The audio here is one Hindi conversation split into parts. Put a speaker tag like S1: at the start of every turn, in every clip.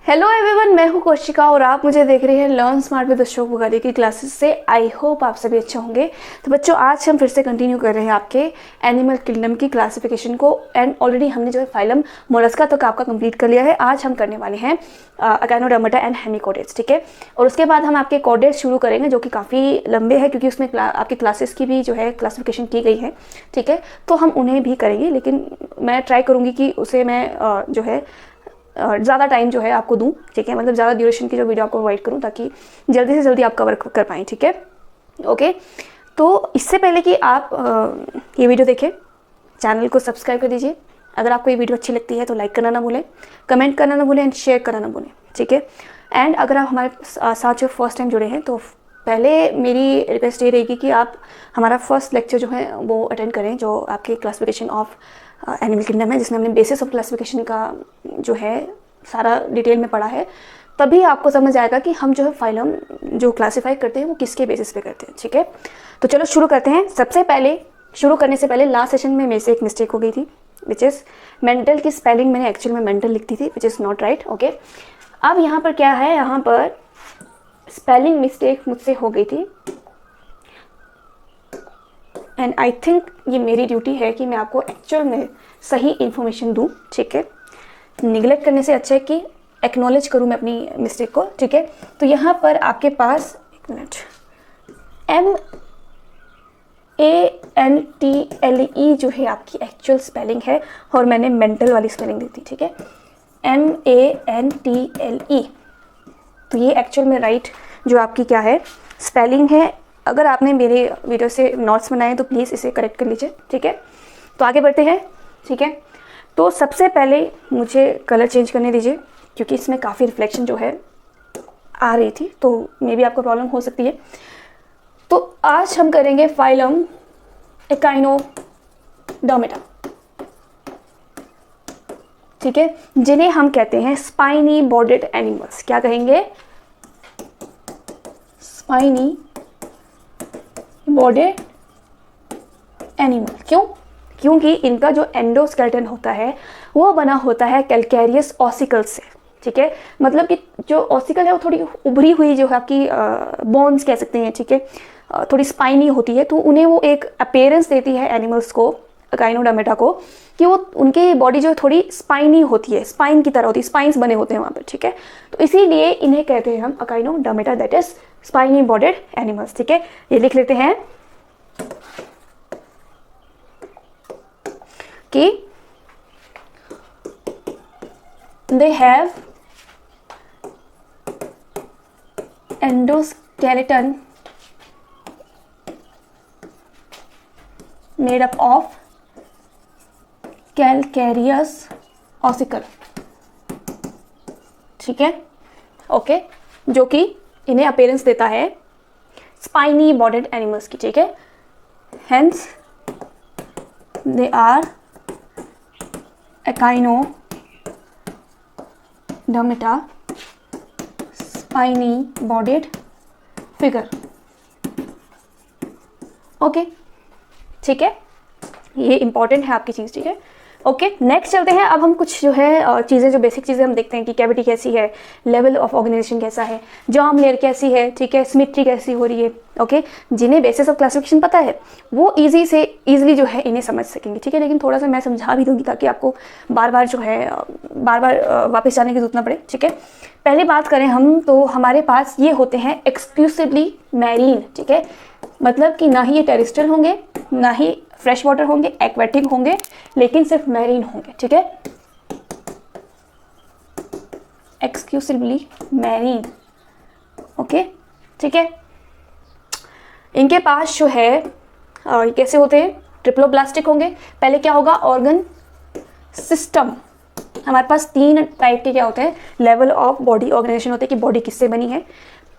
S1: हेलो एवरीवन, मैं हूँ कोशिका और आप मुझे देख रहे हैं लर्न स्मार्ट विद अशोक बुगारी की क्लासेस से। आई होप आप सभी अच्छे होंगे। तो बच्चों, आज हम फिर से कंटिन्यू कर रहे हैं आपके एनिमल किंगडम की क्लासिफिकेशन को। एंड ऑलरेडी हमने जो है फाइलम मोलस्का तक आपका कंप्लीट कर लिया है। आज हम करने वाले हैं अकाइनोडर्मेटा एंड हेमिकोडेट्स, ठीक है। और उसके बाद हम आपके कोडेट्स शुरू करेंगे जो कि काफ़ी लंबे हैं, क्योंकि उसमें आपके क्लासेस की भी जो है क्लासिफिकेशन की गई है, ठीक है। तो हम उन्हें भी करेंगे, लेकिन मैं ट्राई करूँगी कि उसे मैं जो है ज़्यादा टाइम जो है आपको दूं, ठीक है। मतलब ज़्यादा ड्यूरेशन की जो वीडियो आपको प्रोवाइड करूं ताकि जल्दी से जल्दी आप कवर कर पाएँ, ठीक है। ओके, तो इससे पहले कि आप ये वीडियो देखें, चैनल को सब्सक्राइब कर दीजिए। अगर आपको ये वीडियो अच्छी लगती है तो लाइक करना ना भूलें, कमेंट करना ना भूलें एंड शेयर करना ना भूलें, ठीक है। एंड अगर आप हमारे साथ जो फर्स्ट टाइम जुड़े हैं तो पहले मेरी रिक्वेस्ट ये रहेगी कि आप हमारा फर्स्ट लेक्चर जो है वो अटेंड करें, जो आपके क्लासिफिकेशन ऑफ एनिमल किंगडम है, जिसमें हमने बेसिस ऑफ क्लासिफिकेशन का जो है सारा डिटेल में पढ़ा है। तभी आपको समझ आएगा कि हम जो है फाइलम जो क्लासीफाई करते हैं वो किसके बेसिस पे करते हैं, ठीक है। तो चलो शुरू करते हैं। सबसे पहले शुरू करने से पहले लास्ट सेशन में मेरे से एक मिस्टेक हो गई थी, विच इज़ मेंटल की स्पेलिंग मैंने एक्चुअल में मेंटल लिखती थी, which is not right. Okay, अब यहाँ पर क्या है, यहाँ पर स्पेलिंग मिस्टेक मुझसे हो गई थी एंड आई थिंक ये मेरी ड्यूटी है कि मैं आपको एक्चुअल में सही इन्फॉर्मेशन दूँ, ठीक है। निगलेक्ट करने से अच्छा है कि एक्नॉलेज करूँ मैं अपनी मिस्टेक को, ठीक है। तो यहाँ पर आपके पास एक मिनट MANTLE जो है आपकी एक्चुअल स्पेलिंग है और मैंने मेंटल वाली स्पेलिंग दी थी, ठीक है। MANTLE, तो ये एक्चुअल में राइट जो आपकी क्या है स्पेलिंग है। अगर आपने मेरे वीडियो से नोट्स बनाए तो प्लीज़ इसे करेक्ट कर लीजिए, ठीक है। तो आगे बढ़ते हैं, ठीक है। तो सबसे पहले मुझे कलर चेंज करने दीजिए, क्योंकि इसमें काफ़ी रिफ्लेक्शन जो है आ रही थी, तो मे बी आपको प्रॉब्लम हो सकती है। तो आज हम करेंगे फाइलम एकाइनोडर्मेटा, ठीक है, जिन्हें हम कहते हैं स्पाइनी बॉर्डेड एनिमल्स। क्या कहेंगे? Spiny bodied animal. क्यों? क्योंकि इनका जो एंडोस्केलेटन होता है वो बना होता है कैल्केरियस ऑसिकल से, ठीक है। मतलब कि जो ऑसिकल है वो थोड़ी उभरी हुई जो है आपकी बोन्स कह सकते हैं, ठीक है, थोड़ी स्पाइनी होती है। तो उन्हें वो एक अपीयरेंस देती है एनिमल्स को, अकाइनोडर्मेटा को, कि वो उनके बॉडी जो है थोड़ी स्पाइनी होती है, स्पाइन की तरह होती है, स्पाइंस बने होते हैं वहाँ पर, ठीक है। तो इसीलिए इन्हें कहते हैं हम echinodermata, that is spiny bodied animals, ठीक है। ये लिख लेते हैं कि they have endoskeleton made up of calcareous ossicle, ठीक है। ओके, जो कि इन्हें अपीयरेंस देता है स्पाइनी बॉर्डेड एनिमल्स की, ठीक है। Hence they are echinodermata spiny bodied figure. Okay, ठीक है, ये इंपॉर्टेंट है आपकी चीज़, ठीक है। ओके, नेक्स्ट चलते हैं। अब हम कुछ जो है चीज़ें, जो बेसिक चीज़ें हम देखते हैं कि कैविटी कैसी है, लेवल ऑफ ऑर्गेनाइजेशन कैसा है, जॉर्म लेयर कैसी है, ठीक है, सिमेट्री कैसी हो रही है। ओके, जिन्हें बेसिस ऑफ क्लासिफिकेशन पता है वो ईजिली जो है इन्हें समझ सकेंगे, ठीक है। लेकिन थोड़ा सा मैं समझा भी दूंगी ताकि आपको बार बार वापस जाने की जरूरत ना पड़े, ठीक है। पहले बात करें हम, तो हमारे पास ये होते हैं एक्सक्लूसिवली मैरीन, ठीक है। मतलब कि ना ही ये टेरेस्ट्रियल होंगे, ना ही फ्रेश वाटर होंगे, एक्वेटिक होंगे, लेकिन सिर्फ मैरीन होंगे, ठीक है। एक्सक्लूसिवली मैरीन, ओके, ठीक है। इनके पास जो है कैसे होते हैं, ट्रिप्लोब्लास्टिक होंगे। पहले क्या होगा, ऑर्गन सिस्टम। हमारे पास 3 टाइप के क्या होते हैं, लेवल ऑफ बॉडी ऑर्गेनाइजेशन होते हैं कि बॉडी किससे बनी है।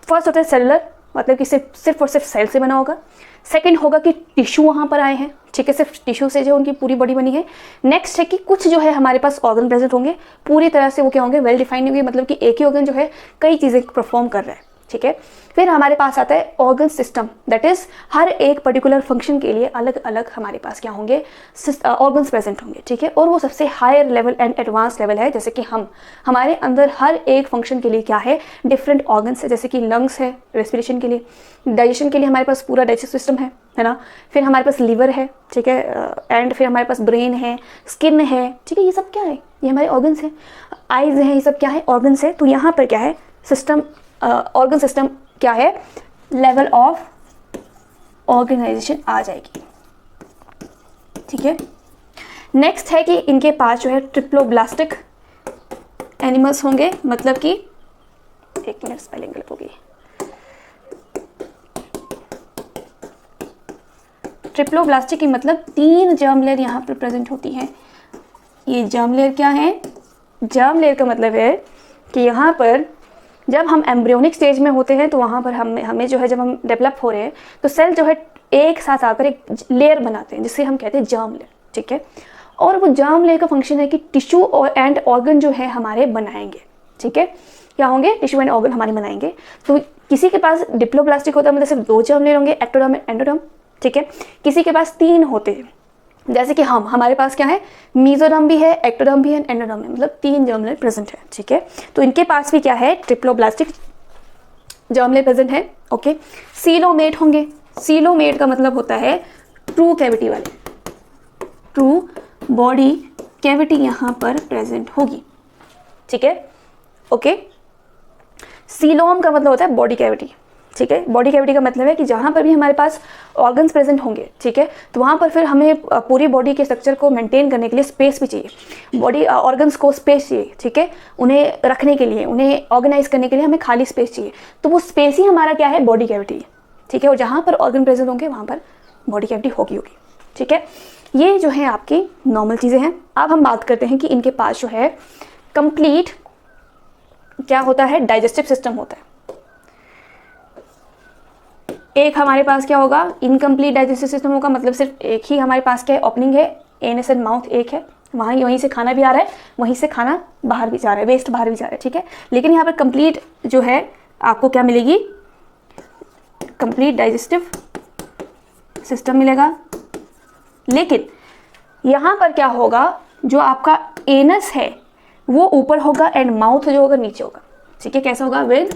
S1: फर्स्ट होता है सेलुलर, मतलब कि सिर्फ और सिर्फ सेल से बना होगा। सेकंड होगा कि टिश्यू वहाँ पर आए हैं, ठीक है, सिर्फ टिश्यू से जो उनकी पूरी बॉडी बनी है। नेक्स्ट है कि कुछ जो है हमारे पास ऑर्गन प्रेजेंट होंगे, पूरी तरह से वो क्या होंगे, वेल डिफाइंड होंगे, मतलब कि एक ही ऑर्गन जो है कई चीज़ें परफॉर्म कर रहा है, ठीक है। फिर हमारे पास आता है ऑर्गन सिस्टम, दैट इज हर एक पर्टिकुलर फंक्शन के लिए अलग अलग हमारे पास क्या होंगे, ऑर्गन्स प्रेजेंट होंगे, ठीक है। और वो सबसे higher level and advance level है, जैसे कि हमारे अंदर हर एक फंक्शन के लिए क्या है, डिफरेंट ऑर्गन्स है, जैसे कि लंग्स है रेस्पिरेशन के लिए, डाइजेशन के लिए हमारे पास पूरा डाइजेस्टिव सिस्टम है ना, फिर हमारे पास लीवर है, ठीक है, एंड फिर हमारे पास ब्रेन है, स्किन है, ठीक है, ये सब क्या है, ये हमारे ऑर्गन्स है, आइज है, ये सब क्या है, ऑर्गन्स है। तो यहाँ पर क्या है, सिस्टम, ऑर्गन सिस्टम क्या है, लेवल ऑफ ऑर्गेनाइजेशन आ जाएगी, ठीक है। नेक्स्ट है कि इनके पास जो है ट्रिप्लोब्लास्टिक एनिमल्स होंगे, मतलब कि एक मिनट स्पेलिंग गलत होगी, ट्रिप्लोब्लास्टिक की मतलब 3 जर्म लेयर यहाँ पर प्रेजेंट होती हैं। ये जर्म लेयर क्या है, जर्म लेयर का मतलब है कि यहाँ पर जब हम एम्ब्रियोनिक स्टेज में होते हैं तो वहाँ पर हमें जो है, जब हम डेवलप हो रहे हैं तो सेल जो है एक साथ आकर एक लेयर बनाते हैं, जिसे हम कहते हैं जर्म लेयर, ठीक है। और वो जर्म लेयर का फंक्शन है कि टिश्यू और एंड ऑर्गन जो है हमारे बनाएंगे, ठीक है, क्या होंगे, टिश्यू एंड ऑर्गन हमारे बनाएंगे। तो किसी के पास डिप्लोब्लास्टिक होता है, मतलब सिर्फ 2 जर्म लेयर होंगे, एक्टोडर्म एंड एंडोडर्म, ठीक है। किसी के पास 3 होते हैं, जैसे कि हमारे पास क्या है, मीजोडर्म भी है, एक्टोडर्म भी है, एंडोडर्म है, मतलब 3 जर्म लेयर प्रेजेंट है, ठीक है। तो इनके पास भी क्या है, ट्रिप्लोब्लास्टिक जर्म लेयर प्रेजेंट है, ओके। सीलोमेट होंगे, सीलोमेट का मतलब होता है ट्रू कैविटी वाले, ट्रू बॉडी कैविटी यहाँ पर प्रेजेंट होगी, ठीक है, ओके। सीलोम का मतलब होता है बॉडी कैविटी, ठीक है। बॉडी कैविटी का मतलब है कि जहाँ पर भी हमारे पास ऑर्गन्स प्रेजेंट होंगे, ठीक है, तो वहाँ पर फिर हमें पूरी बॉडी के स्ट्रक्चर को मेंटेन करने के लिए स्पेस भी चाहिए, बॉडी ऑर्गन्स को स्पेस चाहिए, ठीक है, उन्हें रखने के लिए, उन्हें ऑर्गेनाइज करने के लिए हमें खाली स्पेस चाहिए। तो वो स्पेस ही हमारा क्या है, बॉडी कैविटी, ठीक है। और जहाँ पर ऑर्गन प्रेजेंट होंगे वहाँ पर बॉडी कैविटी होगी, ठीक है। ये जो है आपकी नॉर्मल चीज़ें हैं। अब हम बात करते हैं कि इनके पास जो है कंप्लीट क्या होता है, डाइजेस्टिव सिस्टम होता है। एक हमारे पास क्या होगा, इनकम्प्लीट डाइजेस्टिव सिस्टम होगा, मतलब सिर्फ एक ही हमारे पास क्या है, ओपनिंग है, एनस एंड माउथ एक है, वहीं से खाना भी आ रहा है, वहीं से खाना बाहर भी जा रहा है, वेस्ट बाहर भी जा रहा है, ठीक है। लेकिन यहाँ पर कंप्लीट जो है आपको क्या मिलेगी, कंप्लीट डाइजेस्टिव सिस्टम मिलेगा। लेकिन यहाँ पर क्या होगा, जो आपका एनस है वो ऊपर होगा एंड माउथ जो होगा नीचे होगा, ठीक है। कैसा होगा, with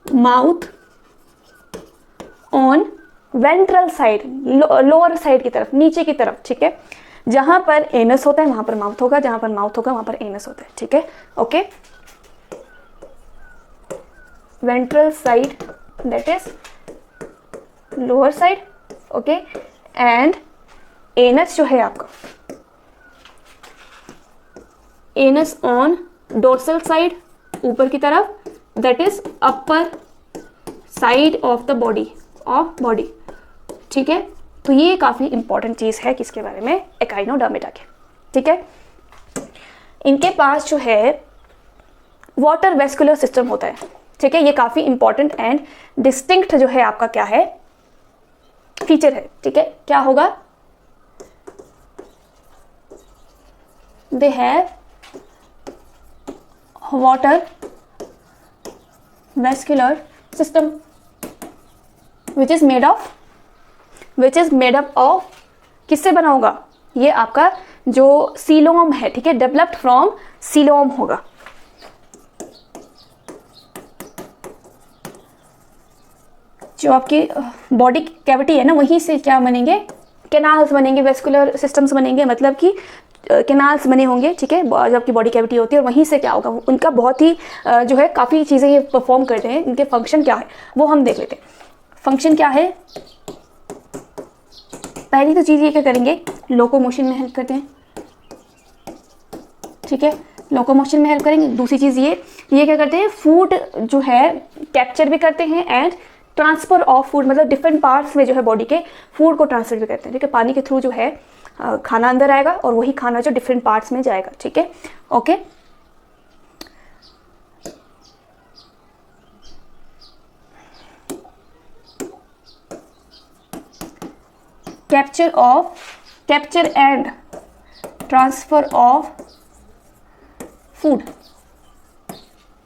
S1: mouth on ventral side, lower side की तरफ, नीचे की तरफ, ठीक है। जहां पर एनस होता है वहां पर माउथ होगा, जहां पर माउथ होगा वहां पर एनस होता है, ठीक है, okay. Ventral side that is lower side, okay, and anus जो है आपका, एनस ऑन डोर्सल साइड, ऊपर की तरफ, that is upper side of the body, ठीक है। तो ये काफी इंपॉर्टेंट चीज है किसके बारे में, एकाइनोडर्मेटा के, ठीक है। इनके पास जो है वाटर वेस्कुलर सिस्टम होता है, ठीक है। ये काफी इंपॉर्टेंट एंड डिस्टिंक्ट जो है आपका क्या है, फीचर है, ठीक है। क्या होगा, they have water vascular system which is made up of किससे बना होगा, ये आपका जो सीलोम है, ठीक है, डेवलप्ड फ्रॉम सीलोम होगा। जो आपकी बॉडी कैविटी है ना, वहीं से क्या बनेंगे, कैनाल्स बनेंगे, वेस्कुलर सिस्टम्स बनेंगे, मतलब कि कैनाल्स बने होंगे, ठीक है, जो आपकी बॉडी कैविटी होती है, और वहीं से क्या होगा, उनका बहुत ही जो है काफ़ी चीज़ें ये परफॉर्म करते हैं। इनके फंक्शन क्या है वो हम देख लेते हैं। फंक्शन क्या है, पहली तो चीज़ ये क्या करेंगे, लोकोमोशन में हेल्प करते हैं, ठीक है, लोकोमोशन में हेल्प करेंगे। दूसरी चीज़ ये क्या करते हैं, फूड जो है कैप्चर भी करते हैं एंड ट्रांसफर ऑफ फूड, मतलब डिफरेंट पार्ट्स में जो है बॉडी के फूड को ट्रांसफर भी करते हैं, ठीक है। पानी के थ्रू जो है खाना अंदर आएगा और वही खाना जो डिफरेंट पार्ट्स में जाएगा, ठीक है, okay. Capture and transfer of food,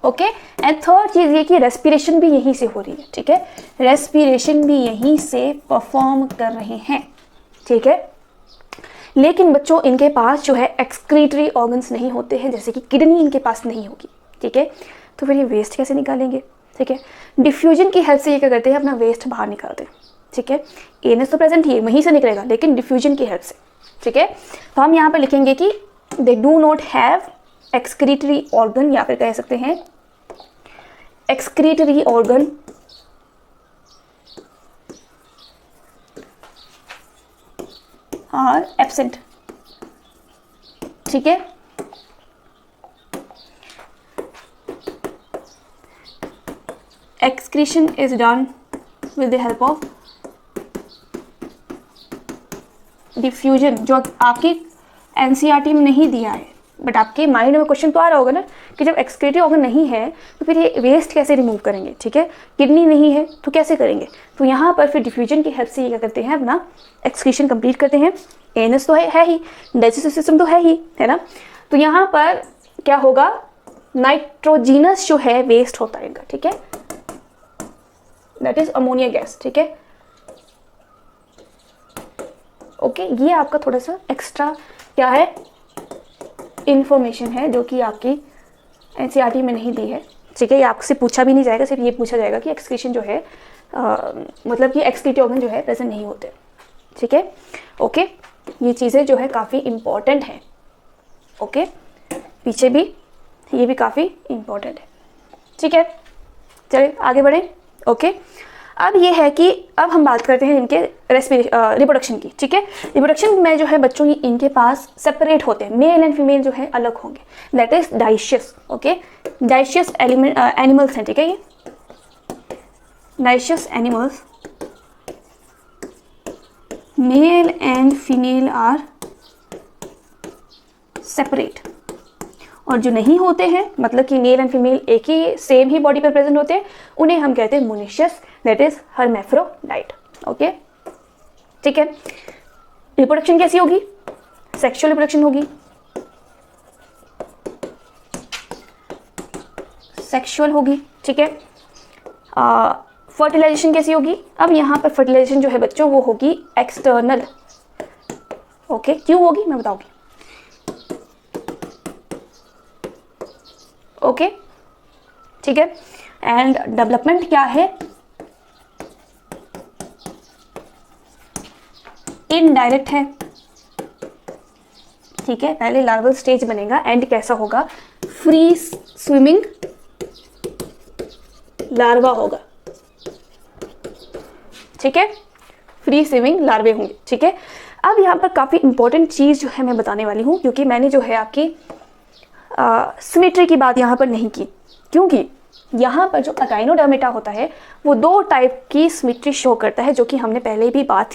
S1: okay. And third चीज़ ये कि रेस्पिरेशन भी यहीं से हो रही है, ठीक है, रेस्पिरेशन भी यहीं से परफॉर्म कर रहे हैं, ठीक है। लेकिन बच्चों इनके पास जो है एक्सक्रीटरी ऑर्गन्स नहीं होते हैं, जैसे कि किडनी इनके पास नहीं होगी, ठीक है। तो फिर ये वेस्ट कैसे निकालेंगे, ठीक है। डिफ्यूजन की हेल्प से ये क्या करते हैं, अपना वेस्ट बाहर निकालते हैं, ठीक है। एनएस तो प्रेजेंट ही है, वहीं से निकलेगा, लेकिन डिफ्यूजन की हेल्प से, ठीक है। तो हम यहाँ पर लिखेंगे कि they do not have excretory organ, या फिर कह सकते हैं एक्सक्रीटरी ऑर्गन आर एब्सेंट, ठीक है। Excretion is done with the help of diffusion, जो आपकी एनसीईआरटी में नहीं दिया है, बट आपके माइंड में क्वेश्चन तो आ रहा होगा ना कि जब एक्सक्रीटरी ऑर्गन नहीं है तो फिर ये वेस्ट कैसे रिमूव करेंगे, ठीक है। किडनी नहीं है तो कैसे करेंगे, तो यहाँ पर फिर डिफ्यूजन की हेल्प से ये क्या करते हैं, अपना एक्सक्रीशन कंप्लीट करते हैं। एनएस तो है ही, डाइजेस्टिव सिस्टम तो है ही, है ना। तो यहाँ पर क्या होगा, नाइट्रोजीनस जो है वेस्ट होता है इनका, ठीक है, दैट इज अमोनिया गैस, ठीक है। ओके, ये आपका थोड़ा सा एक्स्ट्रा क्या है, इंफॉर्मेशन है जो कि आपकी एनसीईआरटी में नहीं दी है, ठीक है। ये आपसे पूछा भी नहीं जाएगा, सिर्फ ये पूछा जाएगा कि एक्सक्रीशन जो है मतलब कि एक्सक्रीटरी ऑर्गन जो है प्रेजेंट नहीं होते, ठीक है। ओके, ये चीज़ें जो है काफ़ी इम्पॉर्टेंट हैं, ओके। पीछे भी ये भी काफ़ी इम्पॉर्टेंट है, ठीक है। चलिए आगे बढ़ें, ओके। अब ये है कि अब हम बात करते हैं इनके रिप्रोडक्शन की, ठीक है। रिप्रोडक्शन में जो है बच्चों इनके पास सेपरेट होते हैं, मेल एंड फीमेल जो है अलग होंगे, that is dioecious, okay. Dioecious animals हैं, ठीक है। ये dioecious animals, male and female are separate, और जो नहीं होते हैं मतलब कि मेल एंड फीमेल एक ही सेम ही बॉडी पर प्रेजेंट होते हैं, उन्हें हम कहते हैं मोनेशियस, दैट इज हर्मैफ्रोडाइट, ओके, ठीक है। रिप्रोडक्शन कैसी होगी, सेक्सुअल रिप्रोडक्शन होगी, सेक्सुअल होगी, ठीक है। फर्टिलाइजेशन कैसी होगी, अब यहाँ पर फर्टिलाइजेशन जो है बच्चों वो होगी एक्सटर्नल, ओके। क्यों होगी मैं बताऊंगी, ओके, ठीक है। एंड डेवलपमेंट क्या है, इनडायरेक्ट है, ठीक है। पहले लार्वल स्टेज बनेगा, एंड कैसा होगा, फ्री स्विमिंग लार्वा होगा, ठीक है, फ्री स्विमिंग लार्वे होंगे, ठीक है। अब यहाँ पर काफ़ी इंपॉर्टेंट चीज़ जो है मैं बताने वाली हूँ, क्योंकि मैंने जो है आपकी सिमेट्री की बात यहाँ पर नहीं की, क्योंकि यहाँ पर जो अकाइनोडर्मेटा होता है वो दो टाइप की सिमेट्री शो करता है, जो कि हमने पहले भी बात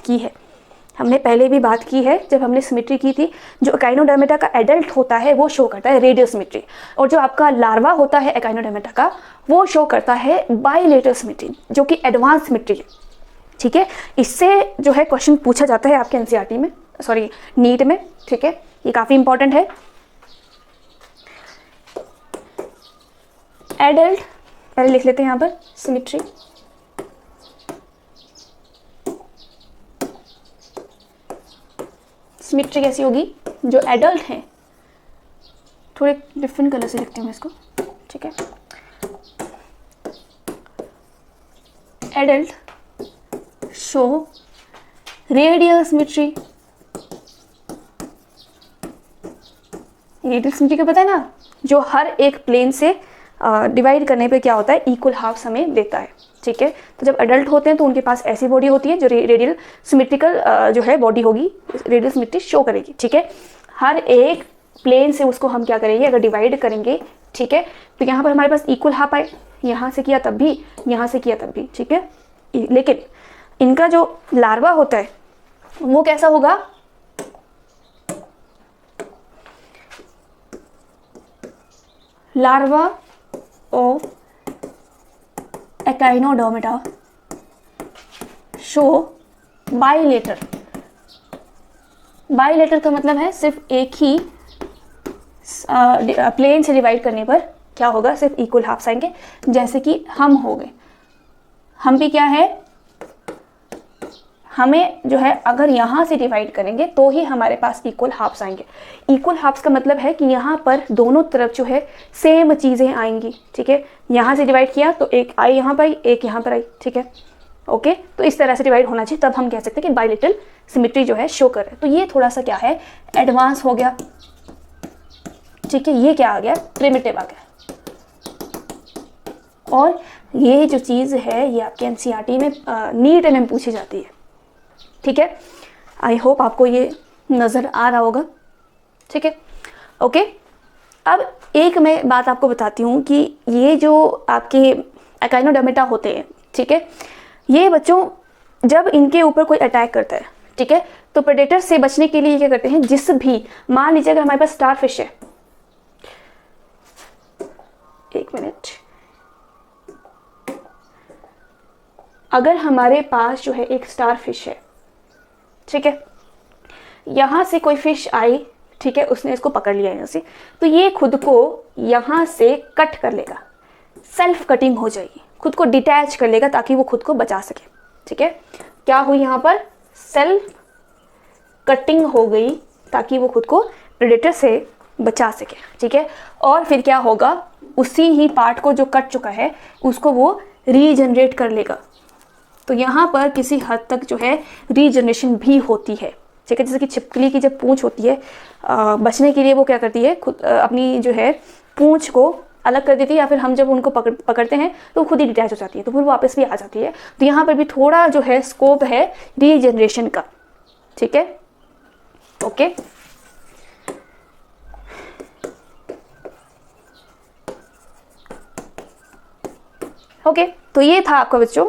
S1: की है, जब हमने सिमेट्री की थी। जो अकाइनोडर्मेटा का एडल्ट होता है वो शो करता है रेडियल सिमेट्री, और जो आपका लार्वा होता है अकाइनोडर्मेटा का वो शो करता है बाइलेटरल सिमेट्री, जो कि एडवांस सिमेट्री है, ठीक है। इससे जो है क्वेश्चन पूछा जाता है आपके एनसीईआरटी में, सॉरी नीट में, ठीक है। ये काफ़ी इंपॉर्टेंट है। एडल्ट पहले लिख लेते हैं यहाँ पर सिमेट्री, सिमेट्री कैसी होगी, जो एडल्ट हैं, थोड़े डिफरेंट कलर से लिखते हैं इसको, ठीक है। Adult show radial symmetry, radial symmetry को पता है ना, जो हर एक प्लेन से डिवाइड करने पे क्या होता है, इक्वल हाफ हमें देता है, ठीक है। तो जब एडल्ट होते हैं तो उनके पास ऐसी बॉडी होती है जो रेडियल सिमेट्रिकल जो है बॉडी होगी, रेडियल सिमेट्री शो करेगी, ठीक है। हर एक प्लेन से उसको हम क्या करेंगे, अगर डिवाइड करेंगे, ठीक है, तो यहाँ पर हमारे पास इक्वल हाफ आए, यहाँ से किया तब भी, यहाँ से किया तब भी, ठीक है। लेकिन इनका जो लार्वा होता है वो कैसा होगा, larva of echinodermata show bilateral, बाइलेटर का मतलब है सिर्फ एक ही प्लेन से डिवाइड करने पर क्या होगा, सिर्फ इक्वल हाफ्स आएंगे। जैसे कि हम हो गए, हम भी क्या है, हमें जो है अगर यहाँ से डिवाइड करेंगे तो ही हमारे पास इक्वल हाफ्स आएंगे। इक्वल हाफ्स का मतलब है कि यहाँ पर दोनों तरफ जो है सेम चीज़ें आएंगी, ठीक है। यहाँ से डिवाइड किया तो एक आई यहाँ पर आई, एक यहाँ पर आई, ठीक है, ओके। तो इस तरह से डिवाइड होना चाहिए, तब हम कह सकते हैं कि बाइलेटरल सिमेट्री जो है शो कर रहा है। तो ये थोड़ा सा क्या है, एडवांस हो गया, ठीक है। ये क्या आ गया, प्रिमिटिव आ गया। और ये जो चीज़ है ये आपके एनसीईआरटी में नीट में पूछी जाती है, ठीक है। आई होप आपको ये नज़र आ रहा होगा, ठीक है, ओके। अब एक मैं बात आपको बताती हूँ कि ये जो आपके एकाइनोडर्मेटा होते हैं, ठीक है, ये बच्चों जब इनके ऊपर कोई अटैक करता है, ठीक है, तो प्रेडेटर से बचने के लिए क्या करते हैं, जिस भी, मान लीजिए अगर हमारे पास स्टार फिश है, एक मिनट, अगर हमारे पास जो है एक स्टार फिश है, ठीक है, यहाँ से कोई फिश आई, ठीक है, उसने इसको पकड़ लिया यहाँ से, तो ये खुद को यहाँ से कट कर लेगा, सेल्फ कटिंग हो जाएगी, खुद को डिटैच कर लेगा ताकि वो खुद को बचा सके, ठीक है। क्या हुई यहाँ पर, सेल्फ कटिंग हो गई ताकि वो खुद को प्रेडेटर से बचा सके, ठीक है। और फिर क्या होगा, उसी ही पार्ट को जो कट चुका है उसको वो रीजनरेट कर लेगा। तो यहाँ पर किसी हद तक जो है रीजनरेशन भी होती है, ठीक है। जैसे कि छिपकली की जब पूंछ होती है, बचने के लिए वो क्या करती है, खुद अपनी जो है पूंछ को अलग कर देती है, या फिर हम जब उनको पकड़ते हैं तो खुद ही डिटैच हो जाती है, तो फिर वापस भी आ जाती है। तो यहाँ पर भी थोड़ा जो है स्कोप है रीजनरेशन का, ठीक है, ओके। ओके, तो ये था आपका बच्चों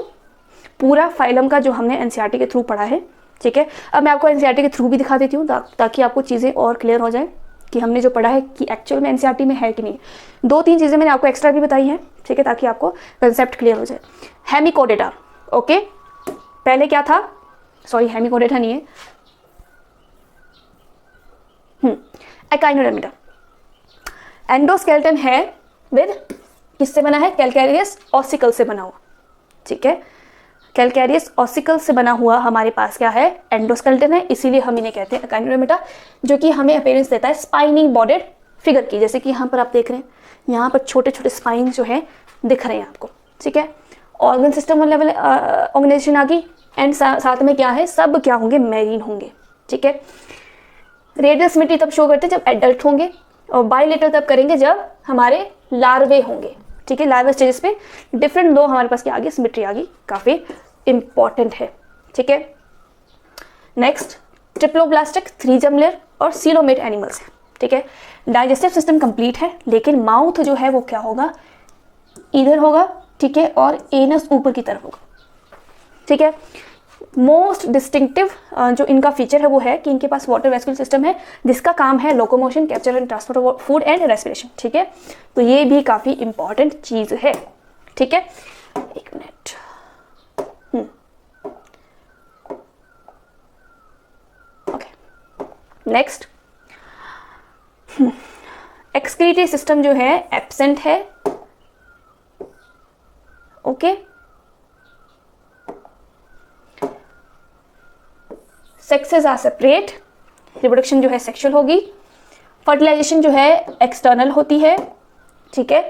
S1: पूरा फाइलम का जो हमने एनसीईआरटी के थ्रू पढ़ा है, ठीक है। अब मैं आपको एनसीईआरटी के थ्रू भी दिखा देती हूँ ताकि आपको चीज़ें और क्लियर हो जाए कि हमने जो पढ़ा है कि एक्चुअल में एनसीईआरटी में है कि नहीं। 2-3 चीज़ें मैंने आपको एक्स्ट्रा भी बताई हैं, ठीक है, ताकि आपको कंसेप्ट क्लियर हो जाए। हेमिकोडेटा, ओके, पहले क्या था, सॉरी हेमिकोडेटा नहीं है, एकाइनोडर्मेटा। एंडोस्केलेटन है विद, किससे बना है, कैलकैरियस ऑसिकल से बना हुआ, ठीक है। कैलकैरियस ऑसिकल से बना हुआ हमारे पास क्या है, एंडोस्केलेटन है, इसीलिए हम इन्हें कहते हैं एकाइनोडर्मेटा, जो कि हमें अपीयरेंस देता है स्पाइनी बॉर्डेड फिगर की। जैसे कि यहाँ पर आप देख रहे हैं, यहाँ पर छोटे छोटे स्पाइन जो है दिख रहे हैं आपको, ठीक है। ऑर्गन सिस्टम लेवल ऑर्गेनाइजेशन आ गई, एंड साथ में क्या है, सब क्या होंगे, मैरीन होंगे, ठीक है। रेडियल सिमेट्री तब शो करते हैं जब एडल्ट होंगे, और बाइलेटरल तब करेंगे जब हमारे लार्वे होंगे, ठीक है। लार्वा स्टेजेस पे डिफरेंट दो हमारे पास क्या आ गई, सिमेट्री आ गई, काफ़ी इंपॉर्टेंट है, ठीक है। नेक्स्ट ट्रिप्लोब्लास्टिक, 3 जर्म लेयर और सीलोमेट एनिमल्स है, ठीक है। डाइजेस्टिव सिस्टम कंप्लीट है, लेकिन माउथ जो है वो क्या होगा, इधर होगा, ठीक है, और एनस ऊपर की तरफ होगा, ठीक है। मोस्ट डिस्टिंक्टिव जो इनका फीचर है वो है कि इनके पास वाटर वेस्कुलर सिस्टम है, जिसका काम है locomotion, capture and transport of food and respiration, ठीक है। तो ये भी काफ़ी इंपॉर्टेंट चीज़ है, ठीक है। एक minute, okay, next excretory system जो है एब्सेंट है, okay. Sexes are separate, reproduction जो है सेक्सुअल होगी, फर्टिलाइजेशन जो है एक्सटर्नल होती है, ठीक है,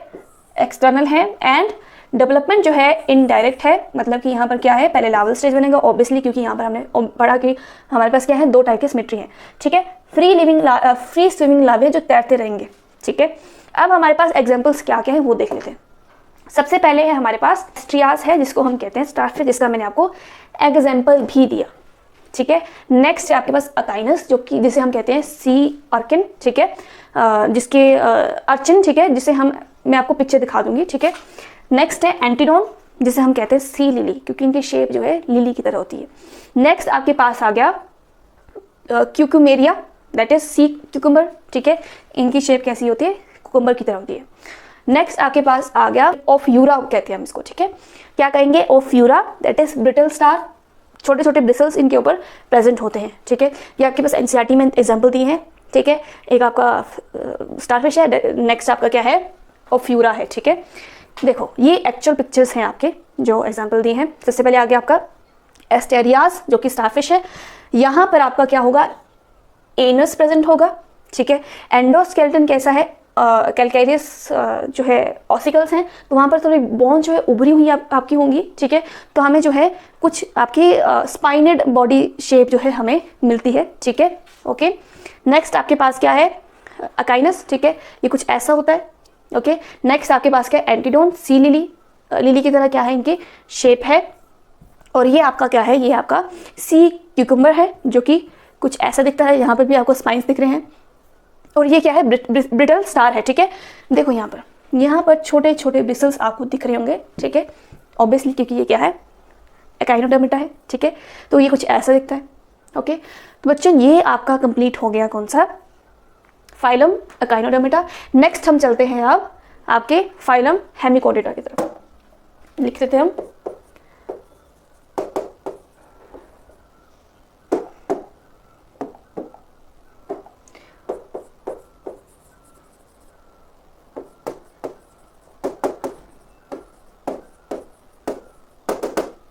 S1: एक्सटर्नल है, एंड डेवलपमेंट जो है इनडायरेक्ट है। मतलब कि यहाँ पर क्या है, पहले लार्वल स्टेज बनेगा ऑब्वियसली, क्योंकि यहाँ पर हमने पढ़ा कि हमारे पास क्या है, 2 टाइप के सिमेट्री हैं, ठीक है। फ्री स्विमिंग लार्वे जो तैरते रहेंगे, ठीक है। अब हमारे पास एग्जाम्पल्स क्या क्या है वो देख लेते हैं। सबसे पहले है हमारे पास स्ट्रियास है, जिसको हम कहते हैं स्टारफिश, जिसका मैंने आपको एग्जाम्पल भी दिया, ठीक है। नेक्स्ट है आपके पास अकाइनस, जो कि जिसे हम कहते हैं सी अर्किन, ठीक है, जिसके अर्चिन, ठीक है, जिसे मैं आपको पिक्चर दिखा दूंगी, ठीक है। नेक्स्ट है एंटीडोन, जिसे हम कहते हैं सी लिली, क्योंकि इनकी शेप जो है लिली की तरह होती है। नेक्स्ट आपके पास आ गया क्यूक्यूमेरिया, दैट इज सी क्यूकम्बर, ठीक है, इनकी शेप कैसी होती है, कुकुम्बर की तरह होती है। नेक्स्ट आपके पास आ गया ओफ्यूरा, कहते हैं हम इसको, ठीक है। क्या कहेंगे, Ophiura, that is brittle star, छोटे छोटे ब्रिसल्स इनके ऊपर प्रेजेंट होते हैं, ठीक है। ये आपके पास एनसीईआरटी में एग्जाम्पल दिए हैं, ठीक है। एक आपका स्टारफिश है, नेक्स्ट आपका क्या है, और फ्यूरा है, ठीक है। देखो ये एक्चुअल पिक्चर्स हैं आपके जो एग्जाम्पल दिए हैं। सबसे पहले आगे आपका एस्टेरियास जो कि स्टारफिश है, यहाँ पर आपका क्या होगा, एनस प्रेजेंट होगा, ठीक है। एंडोस्केलेटन कैसा है, कैलकेरियस जो है ऑसिकल्स हैं, तो वहाँ पर थोड़ी बोन जो है उभरी हुई आपकी होंगी, ठीक है। तो हमें जो है कुछ आपकी स्पाइनेड बॉडी शेप जो है हमें मिलती है, ठीक है, ओके। नेक्स्ट आपके पास क्या है, अकाइनस, ठीक है, ये कुछ ऐसा होता है, ओके। नेक्स्ट आपके पास क्या है, एंटीडोन, सी लिली, लिली की तरह क्या है इनकी शेप है। और ये आपका क्या है, ये आपका सी क्यूकम्बर है जो कि कुछ ऐसा दिखता है, यहाँ पर भी आपको स्पाइन्स दिख रहे हैं। और ये क्या है, ब्रिटल स्टार है, ठीक है। देखो यहाँ पर छोटे छोटे ब्रिसल्स आपको दिख रहे होंगे, ठीक है, ऑब्वियसली क्योंकि ये क्या है, एकाइनोडर्मिटा है, ठीक है। तो ये कुछ ऐसा दिखता है, ओके। तो बच्चों ये आपका कंप्लीट हो गया कौन सा, फाइलम एकाइनोडर्मिटा। नेक्स्ट हम चलते हैं अब आपके फाइलम हेमिकोडेटा की तरफ, लिख देते हैं हम।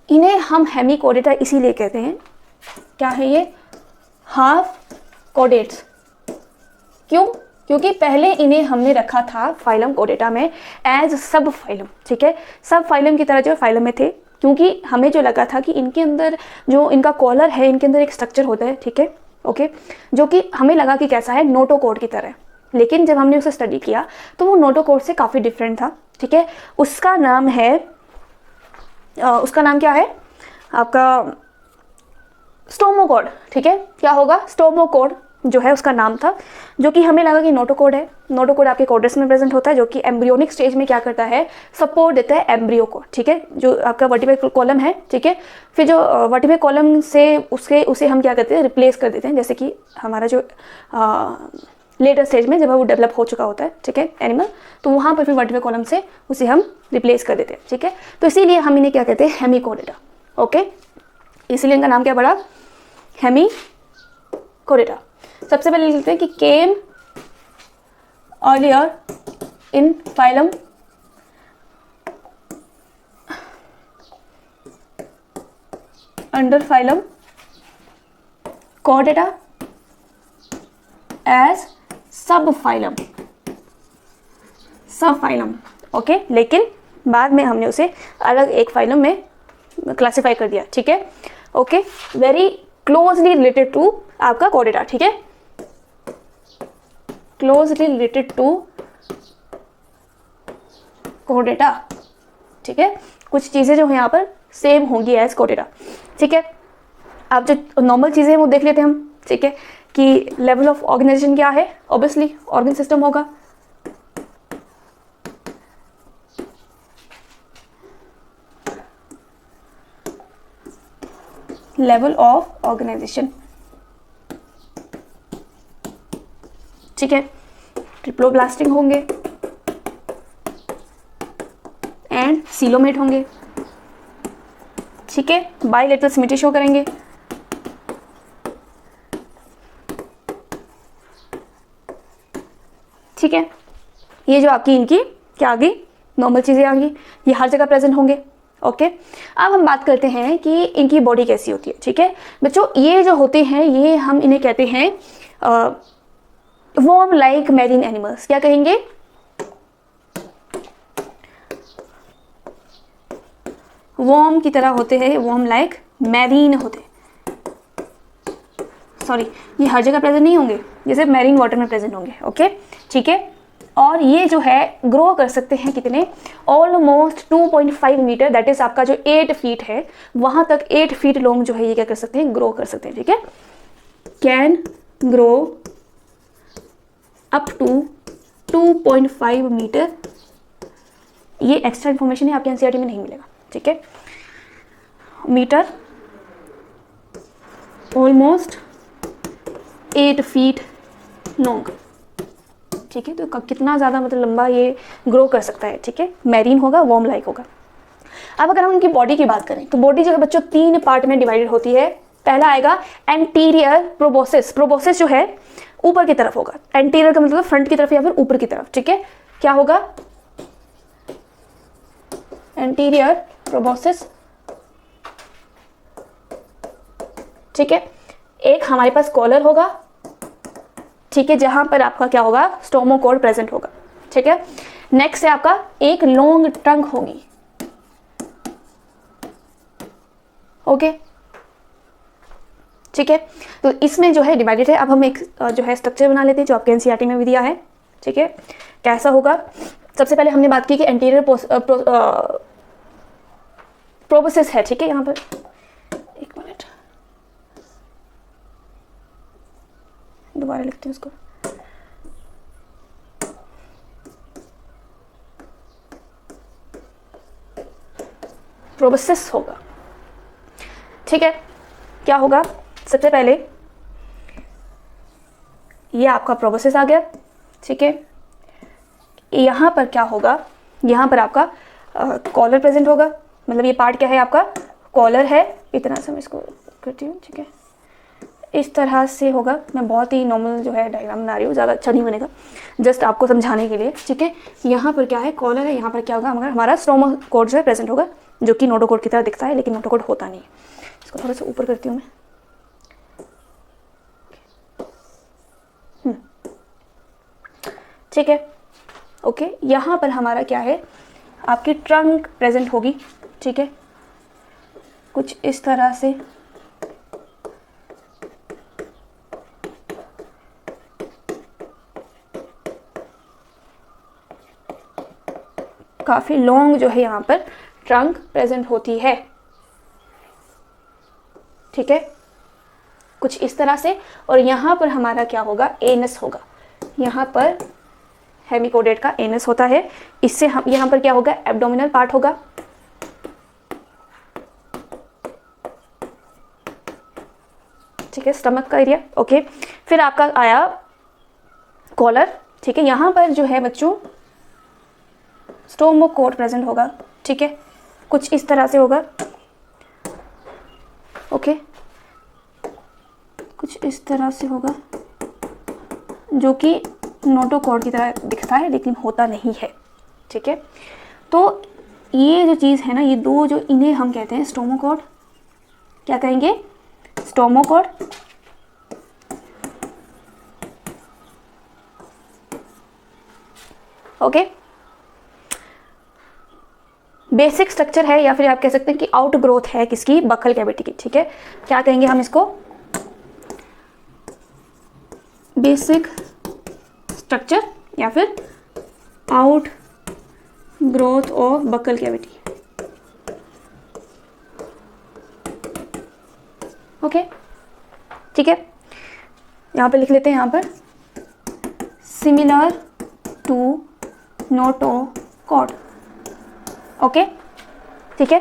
S1: इन्हें हम हेमिकोडेटा इसीलिए कहते हैं, क्या है ये, हाफ कोडेट्स। क्यों, क्योंकि पहले इन्हें हमने रखा था फाइलम कोडेटा में एज सब फाइलम, ठीक है, सब फाइलम की तरह जो फाइलम में थे, क्योंकि हमें जो लगा था कि इनके अंदर जो इनका कॉलर है, इनके अंदर एक स्ट्रक्चर होता है, ठीक है, ओके, जो कि हमें लगा कि कैसा है, नोटोकोड की तरह। लेकिन जब हमने उसे स्टडी किया तो वो नोटोकोड से काफ़ी डिफरेंट था, ठीक है। उसका नाम क्या है आपका, स्टोमोकोड, ठीक है। क्या होगा, स्टोमोकोड जो है उसका नाम था, जो कि हमें लगा कि नोटोकोड है। नोटोकोड आपके कोडस में प्रेजेंट होता है, जो कि एम्ब्रियोनिक स्टेज में क्या करता है, सपोर्ट देता है एम्ब्रियो को, ठीक है, जो आपका वर्टिब्रल कॉलम है, ठीक है। फिर जो वर्टिब्रल कॉलम से उसे हम क्या करते हैं, रिप्लेस कर देते हैं, जैसे कि हमारा जो लेटर स्टेज में जब वो डेवलप हो चुका होता है, ठीक है, एनिमल, तो वहाँ पर फिर वर्टिब्रल कॉलम से उसे हम रिप्लेस कर देते हैं, ठीक है। तो इसीलिए हम इन्हें क्या कहते हैं, हेमिकोडेटा, ओके। इसीलिए इनका नाम क्या पड़ा, हेमिकोडेटा। सबसे पहले लिखते हैं कि came earlier in phylum under phylum कोडेटा एज सब फाइलम, ओके। लेकिन बाद में हमने उसे अलग एक फाइलम में क्लासिफाई कर दिया, ठीक है, okay. Very closely related to आपका कोडेटा, ठीक है, क्लोजली रिलेटेड टू कोडेटा, ठीक है। कुछ चीजें जो है यहाँ पर सेम होंगी एज कोडेटा, ठीक है। आप जो नॉर्मल चीजें हैं वो देख लेते हैं हम, ठीक है, कि लेवल ऑफ ऑर्गेनाइजेशन क्या है, ऑब्वियसली ऑर्गन सिस्टम होगा, लेवल ऑफ ऑर्गेनाइजेशन, ठीक है। ट्रिप्लोब्लास्टिक होंगे एंड सीलोमेट होंगे, ठीक है। बाइलेटरल सिमेट्री शो करेंगे, ठीक है। ये जो आपकी इनकी क्या आ गई, नॉर्मल चीजें आ गई, ये हर जगह प्रेजेंट होंगे, ओके। अब हम बात करते हैं कि इनकी बॉडी कैसी होती है, ठीक है बच्चों। ये जो होते हैं ये हम इन्हें कहते हैं वर्म लाइक मैरीन एनिमल्स। क्या कहेंगे, वर्म की तरह होते हैं, वर्म लाइक मैरीन होते हैं, सॉरी ये हर जगह प्रेजेंट नहीं होंगे, ये सिर्फ मैरीन वाटर में प्रेजेंट होंगे, ओके, ठीक है। और ये जो है ग्रो कर सकते हैं कितने, ऑलमोस्ट 2.5 मीटर, दैट इज आपका जो 8 फीट है वहां तक 8 फीट लॉन्ग जो है ये क्या कर सकते हैं, ग्रो कर सकते हैं, ठीक है। Can grow up to 2.5 metre. ये एक्स्ट्रा इंफॉर्मेशन है, आपके एनसीईआरटी में नहीं मिलेगा, ठीक है। मीटर, ऑलमोस्ट 8 फीट लॉन्ग, ठीक है। तो कितना ज़्यादा मतलब लंबा ये ग्रो कर सकता है, ठीक है। मैरीन होगा, वर्म लाइक होगा। अब अगर हम उनकी बॉडी की बात करें तो बॉडी जो है बच्चों 3 पार्ट में डिवाइडेड होती है। पहला आएगा एंटीरियर प्रोबोसिस। प्रोबोसिस जो है ऊपर की तरफ होगा, एंटीरियर का मतलब फ्रंट की तरफ या फिर ऊपर की तरफ, ठीक है। क्या होगा, एंटीरियर प्रोबोसिस, ठीक है। एक हमारे पास कॉलर होगा, ठीक है, जहां पर आपका क्या होगा, स्टोमोकोड प्रेजेंट होगा, ठीक है। नेक्स्ट है आपका एक लॉन्ग ट्रंक होगी, ओके, ठीक है। तो इसमें जो है डिवाइडेड है। अब हम एक जो है स्ट्रक्चर बना लेते हैं जो आपके एनसीईआरटी में भी दिया है, ठीक है। कैसा होगा, सबसे पहले हमने बात की कि एंटीरियर प्रोबोसिस है, ठीक है। यहाँ पर एक मिनट दोबारा लिखते हैं उसको। प्रोबोसिस होगा, ठीक है। क्या होगा, सबसे पहले ये आपका प्रोबोसिस आ गया, ठीक है। यहाँ पर क्या होगा, यहाँ पर आपका कॉलर प्रेजेंट होगा, मतलब ये पार्ट क्या है आपका, कॉलर है। इतना से मैं इसको करती हूँ, ठीक है। इस तरह से होगा, मैं बहुत ही नॉर्मल जो है डायग्राम बना रही हूँ, ज़्यादा अच्छा नहीं बनेगा, जस्ट आपको समझाने के लिए, ठीक है। यहाँ पर क्या है, कॉलर है, यहाँ पर क्या होगा, मगर हमारा स्टोमोकोड जो है प्रेजेंट होगा, जो कि नोटोकोड की तरह दिखता है, लेकिन नोटोकोड होता नहीं है। इसको थोड़ा सा ऊपर करती हूँ मैं, ठीक है, ओके। यहाँ पर हमारा क्या है, आपकी ट्रंक प्रेजेंट होगी, ठीक है, कुछ इस तरह से। काफी लॉन्ग जो है यहाँ पर ट्रंक प्रेजेंट होती है, ठीक है, कुछ इस तरह से। और यहाँ पर हमारा क्या होगा, एनस होगा, यहाँ पर हेमिकोडेट का एनस होता है। इससे हम यहाँ पर क्या होगा, एब्डोमिनल पार्ट होगा, ठीक है, स्टमक का एरिया, ओके। फिर आपका आया कॉलर, ठीक है। यहाँ पर जो है बच्चों स्टोमोकोड प्रेजेंट होगा, ठीक है, कुछ इस तरह से होगा, ओके, कुछ इस तरह से होगा, जो कि नोटोकोड की तरह दिखता है लेकिन होता नहीं है, ठीक है। तो ये जो चीज़ है ना, ये दो जो, इन्हें हम कहते हैं स्टोमोकोड। क्या कहेंगे, स्टोमोकोड, ओके। बेसिक स्ट्रक्चर है, या फिर आप कह सकते हैं कि आउट ग्रोथ है किसकी, बकल कैविटी की, ठीक है। क्या कहेंगे हम इसको, बेसिक स्ट्रक्चर या फिर out growth of buccal cavity, okay, ठीक है। यहाँ पे लिख लेते हैं, यहाँ पर सिमिलर टू नोटोकॉड, ओके, ठीक है।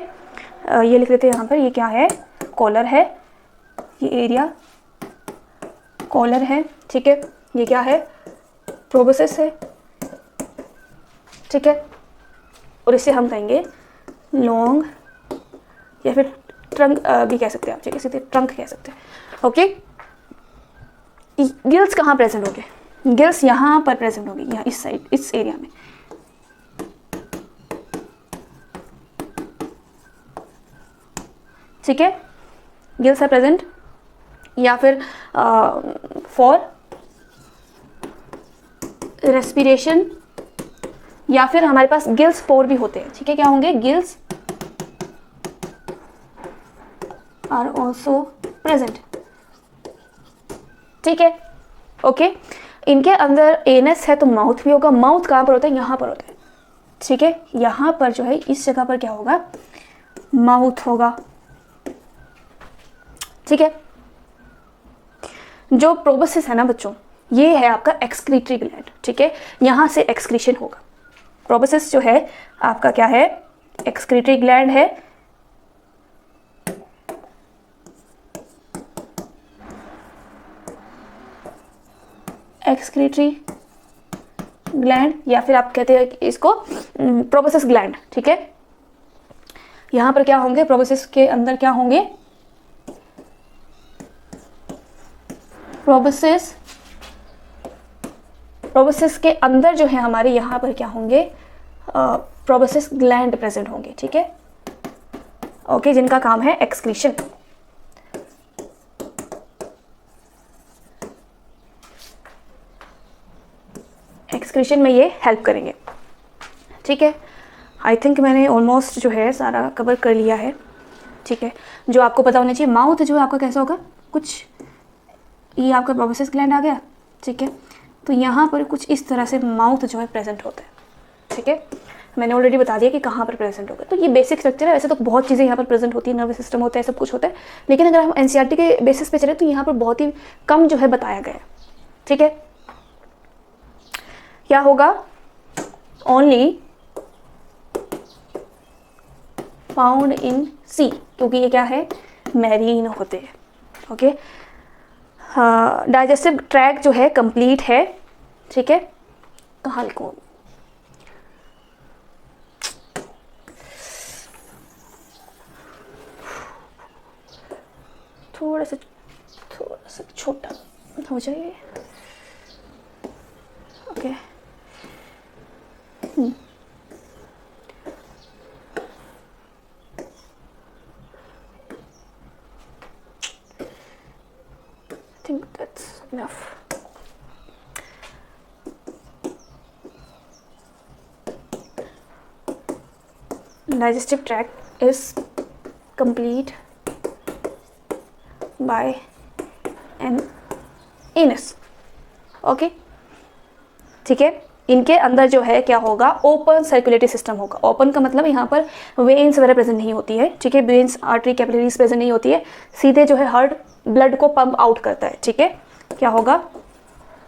S1: ये लिख लेते हैं यहाँ पर, ये क्या है, कॉलर है, ये एरिया कॉलर है, ठीक है। ये क्या है, प्रोबोसिस है, ठीक है। और इसे हम कहेंगे लॉन्ग, या फिर ट्रंक भी कह सकते हैं आप, ठीक है, सीधे ट्रंक कह सकते हैं, ओके। गिल्स कहाँ प्रेजेंट होंगे, गिल्स यहाँ पर प्रेजेंट होगी, यहाँ इस साइड, इस एरिया में, ठीक है। गिल्स आर प्रेजेंट, या फिर फॉर रेस्पिरेशन, या फिर हमारे पास गिल्स पोर भी होते हैं, ठीक है। क्या होंगे, गिल्स आर ऑल्सो प्रेजेंट, ठीक है, ओके। इनके अंदर एनस है तो माउथ भी होगा। माउथ कहाँ पर होता है, यहाँ पर होता है, ठीक है। यहाँ पर जो है इस जगह पर क्या होगा, माउथ होगा, ठीक है। जो प्रोबोसिस है ना बच्चों, ये है आपका एक्सक्रीटरी ग्लैंड, ठीक है। यहाँ से एक्सक्रीशन होगा। प्रोबोसिस जो है आपका क्या है, एक्सक्रीटरी ग्लैंड है, एक्सक्रीटरी ग्लैंड, या फिर आप कहते हैं इसको प्रोबोसिस ग्लैंड, ठीक है। यहाँ पर क्या होंगे, प्रोबोसिस के अंदर क्या होंगे, प्रोबोसिस के अंदर जो है हमारे यहाँ पर क्या होंगे, प्रोबोसिस ग्लैंड प्रेजेंट होंगे, ठीक है, ओके, जिनका काम है एक्सक्रीशन। एक्सक्रीशन में ये हेल्प करेंगे, ठीक है। आई थिंक मैंने ऑलमोस्ट जो है सारा कवर कर लिया है, ठीक है। जो आपको पता होना चाहिए, माउथ जो है आपका कैसा होगा, कुछ ये आपका प्रोबोसिस ग्लैंड आ गया, ठीक है, तो यहाँ पर कुछ इस तरह से माउथ जो है प्रेजेंट होता है, ठीक है। मैंने ऑलरेडी बता दिया कि कहाँ पर प्रेजेंट होगा। तो ये बेसिक स्ट्रक्चर है। वैसे तो बहुत चीज़ें यहाँ पर प्रेजेंट होती है, नर्वस सिस्टम होता है, सब कुछ होता है, लेकिन अगर हम एनसीईआरटी के बेसिस पे चले तो यहाँ पर बहुत ही कम जो है बताया गया है, ठीक है। क्या होगा, ओनली फाउंड इन सी, क्योंकि ये क्या है, मैरीन होते हैं, ओके। डाइजेस्टिव ट्रैक जो है कंप्लीट है, ठीक है। कहाँ लिखूँ, थोड़ा सा छोटा हो जाए, okay. I think that's enough. Digestive tract is complete by an anus, okay, ठीक है। इनके अंदर जो है क्या होगा, ओपन सर्कुलेटरी सिस्टम होगा। ओपन का मतलब यहाँ पर वेन्स वगैरह प्रेजेंट नहीं होती है, ठीक है, वेन्स, आर्टरी, कैपिलरीज प्रेजेंट नहीं होती है, सीधे जो है हार्ट ब्लड को पंप आउट करता है, ठीक है। क्या होगा,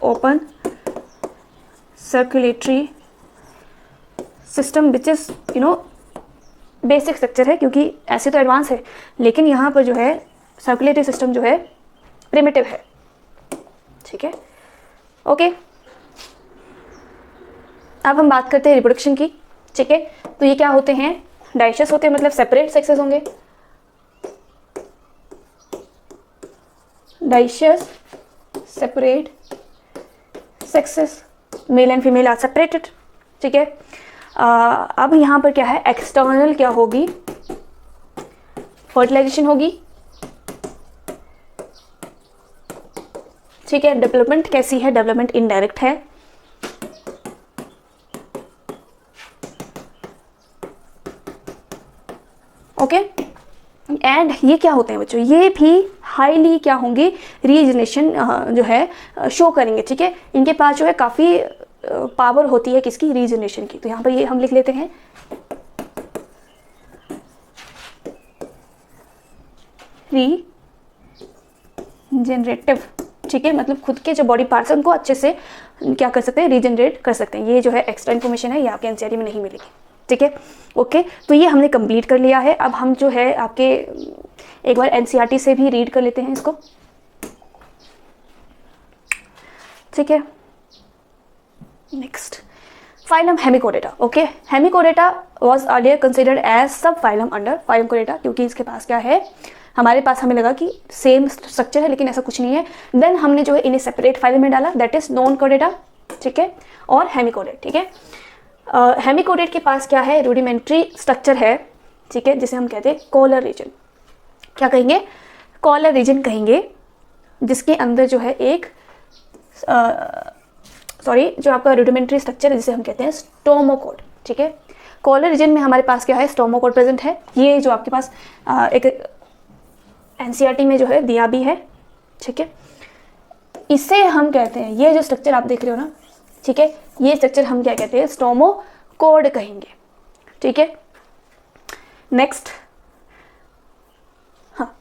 S1: open circulatory system, which is basic structure है, क्योंकि ऐसे तो एडवांस है, लेकिन यहाँ पर जो है सर्कुलेटरी सिस्टम जो है प्रिमिटिव है, ठीक है, ओके। अब हम बात करते हैं रिप्रोडक्शन की, ठीक है। तो ये क्या होते हैं, डाइशियस होते हैं, मतलब सेपरेट सेक्सेस होंगे, dioecious separate sexes, male and female are separated, ठीक है। अब यहाँ पर क्या है, एक्सटर्नल क्या होगी, फर्टिलाइजेशन होगी, ठीक है। डेवलपमेंट कैसी है, डेवलपमेंट इनडायरेक्ट है, ओके। एंड ये क्या होते हैं बच्चों, ये भी हाईली क्या होंगे, रीजनरेशन जो है शो करेंगे, ठीक है। इनके पास जो है काफ़ी पावर होती है किसकी, रीजनरेशन की। तो यहाँ पर ये हम लिख लेते हैं, रीजनरेटिव, ठीक है, मतलब खुद के जो बॉडी पार्ट्स हैं उनको अच्छे से क्या कर सकते हैं, रीजनरेट कर सकते हैं। ये जो है एक्स्ट्रा इन्फॉर्मेशन है, ये आपके एनसीईआरटी में नहीं मिलेगी, ठीक है, ओके। तो ये हमने कंप्लीट कर लिया है। अब हम जो है आपके एक बार एनसीईआरटी से भी रीड कर लेते हैं इसको, ठीक है। Next, phylum hemichordata, okay. Hemichordata was earlier considered as sub phylum under phylum कोडेटा, क्योंकि इसके पास क्या है, हमारे पास हमें लगा कि सेम स्ट्रक्चर है, लेकिन ऐसा कुछ नहीं है। देन हमने जो है इन्हें सेपरेट फाइलम में डाला, दैट इज नॉन कोडेटा, ठीक है, और हेमिकोडेट, ठीक है। हेमिकोडेट के पास क्या है, रूडिमेंट्री स्ट्रक्चर है, ठीक है, जिसे हम कहते हैं कॉलर रीजन। क्या कहेंगे, कॉलर रीजन कहेंगे, जिसके अंदर जो है एक जो आपका रूडिमेंट्री स्ट्रक्चर है, जिसे हम कहते हैं स्टोमोकोड, ठीक है। कॉलर रीजन में हमारे पास क्या है, स्टोमोकोड प्रेजेंट है। ये जो आपके पास एक एनसीईआरटी में जो है दिया भी है, ठीक है। इसे हम कहते हैं, ये जो स्ट्रक्चर आप देख रहे हो ना, ठीक है, ये स्ट्रक्चर हम क्या कहते हैं, स्टोमोकोड कहेंगे, ठीक है। नेक्स्ट, हाँ,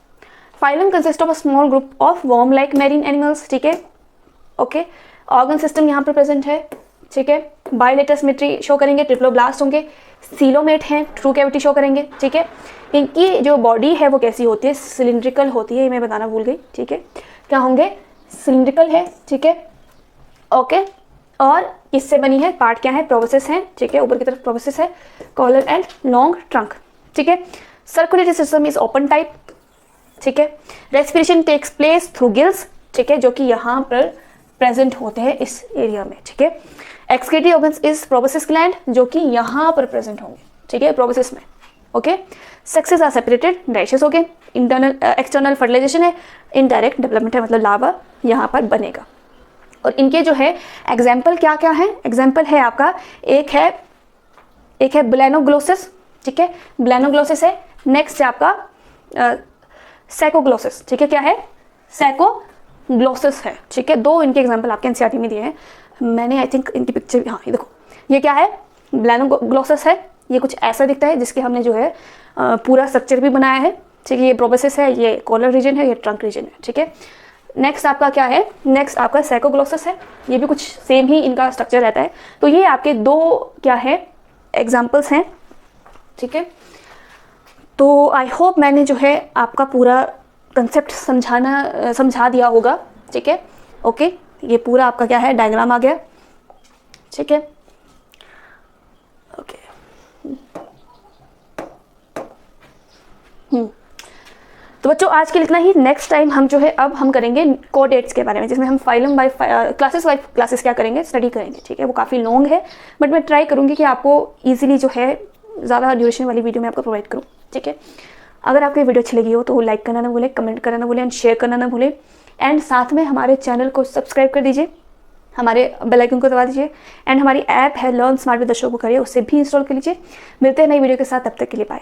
S1: phylum consist of a small group of worm like marine animals, ठीक है, ओके। ऑर्गन सिस्टम यहाँ पर प्रेजेंट है, ठीक है। बायोलेटर सिमेट्री शो करेंगे, ट्रिप्लोब्लास्ट होंगे, सीलोमेट हैं, ट्रू कैविटी शो करेंगे, ठीक है। इनकी जो बॉडी है वो कैसी होती है, सिलिंड्रिकल होती है, ये मैं बताना भूल गई, ठीक है। क्या होंगे, सिलिंड्रिकल है, ठीक है, ओके। और इससे बनी है, पार्ट क्या है, प्रोबोसिस है, ठीक है, ऊपर की तरफ प्रोबोसिस है, कॉलर एंड लॉन्ग ट्रंक, ठीक है। Circulatory system is open type, ठीक है। Respiration takes place through gills, ठीक है, जो कि यहाँ पर प्रेजेंट होते हैं इस एरिया में, ठीक है। एक्सक्रीटरी ऑर्गन्स इज प्रोबेसिस ग्लैंड, जो कि यहाँ पर प्रेजेंट होंगे, ठीक है, प्रोबेसिस में, ओके। सेक्सेस आर सेपरेटेड, डाइशेस हो गए। इंटरनल एक्सटर्नल फर्टिलाइजेशन है, इनडायरेक्ट डेवलपमेंट है, मतलब लावा यहाँ पर बनेगा। और इनके जो है एग्जाम्पल क्या क्या है, एग्जाम्पल है आपका, एक है ब्लैनोग्लोसिस, ठीक है, ब्लैनोग्लोसिस है। नेक्स्ट है आपका सैकोग्लोसिस, ठीक है, क्या है, सैकोग्लोसिस है, ठीक है। दो इनके एग्जाम्पल आपके एनसीईआरटी में दिए हैं, मैंने आई थिंक इनकी पिक्चर, हाँ ये देखो, ये क्या है, ब्लैनोग्लोसिस है। ये कुछ ऐसा दिखता है जिसके हमने जो है पूरा स्ट्रक्चर भी बनाया है, ठीक है। ये प्रोबेसिस है, ये कॉलर रीजन है, ये ट्रंक रीजन है, ठीक है। नेक्स्ट आपका क्या है, नेक्स्ट आपका सैकोग्लोसिस है। ये भी कुछ सेम ही इनका स्ट्रक्चर रहता है। तो ये आपके दो क्या है एग्जाम्पल्स हैं, ठीक है। तो आई होप मैंने जो है आपका पूरा कंसेप्ट समझा दिया होगा, ठीक है, ओके। ये पूरा आपका क्या है डायग्राम आ गया, ठीक है, ओके। तो बच्चों आज के लिए इतना ही। नेक्स्ट टाइम हम जो है अब हम करेंगे कोडेट्स के बारे में, जिसमें हम फाइलम बाय क्लासेस क्या करेंगे, स्टडी करेंगे, ठीक है। वो काफ़ी लॉन्ग है, बट मैं ट्राई करूँगी कि आपको ईजिली जो है ज़्यादा ड्यूरेशन वाली वीडियो में आपको प्रोवाइड करूँ, ठीक है। अगर आपको ये वीडियो अच्छी लगी हो तो लाइक करना ना भूलें, कमेंट करना ना भूलें एंड शेयर करना ना भूलें। एंड साथ में हमारे चैनल को सब्सक्राइब कर दीजिए, हमारे बेल आइकन को दबा दीजिए। एंड हमारी ऐप है लर्न स्मार्ट विद अशोक बुखारिया, उससे भी इंस्टॉल कर लीजिए। मिलते हैं नई वीडियो के साथ, तब तक के लिए बाय।